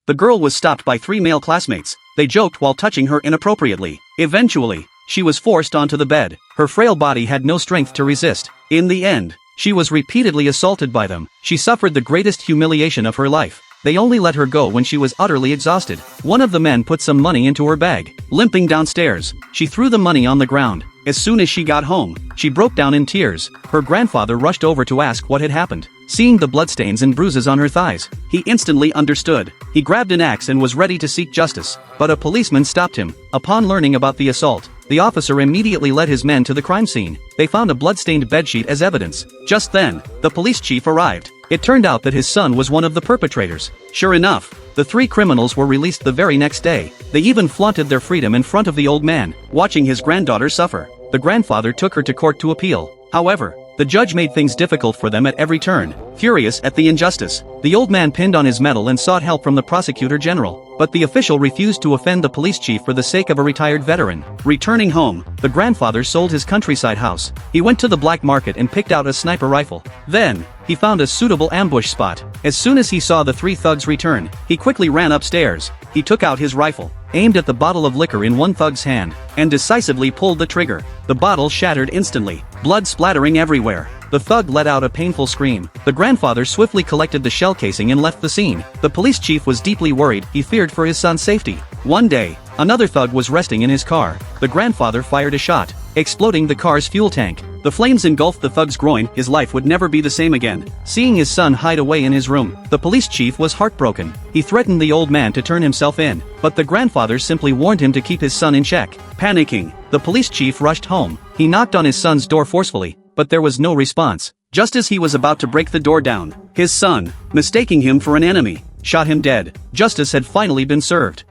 The girl was stopped by 3 male classmates. They joked while touching her inappropriately. Eventually, she was forced onto the bed. Her frail body had no strength to resist. In the end, she was repeatedly assaulted by them. She suffered the greatest humiliation of her life. They only let her go when she was utterly exhausted. One of the men put some money into her bag. Limping downstairs, she threw the money on the ground. As soon as she got home, she broke down in tears. Her grandfather rushed over to ask what had happened. Seeing the bloodstains and bruises on her thighs, he instantly understood. He grabbed an axe and was ready to seek justice, but a policeman stopped him. Upon learning about the assault, the officer immediately led his men to the crime scene. They found a bloodstained bedsheet as evidence. Just then, the police chief arrived. It turned out that his son was one of the perpetrators. Sure enough, the 3 criminals were released the very next day. They even flaunted their freedom in front of the old man, watching his granddaughter suffer. The grandfather took her to court to appeal. However, the judge made things difficult for them at every turn. Furious at the injustice, the old man pinned on his medal and sought help from the prosecutor general. But the official refused to offend the police chief for the sake of a retired veteran. Returning home, the grandfather sold his countryside house. He went to the black market and picked out a sniper rifle. Then, he found a suitable ambush spot. As soon as he saw the 3 thugs return, he quickly ran upstairs. He took out his rifle, aimed at the bottle of liquor in one thug's hand, and decisively pulled the trigger. The bottle shattered instantly, blood splattering everywhere. The thug let out a painful scream. The grandfather swiftly collected the shell casing and left the scene. The police chief was deeply worried. He feared for his son's safety. One day, another thug was resting in his car. The grandfather fired a shot, exploding the car's fuel tank. The flames engulfed the thug's groin. His life would never be the same again. Seeing his son hide away in his room, the police chief was heartbroken. He threatened the old man to turn himself in, but the grandfather simply warned him to keep his son in check. Panicking, the police chief rushed home. He knocked on his son's door forcefully, but there was no response. Just as he was about to break the door down, his son, mistaking him for an enemy, shot him dead. Justice had finally been served.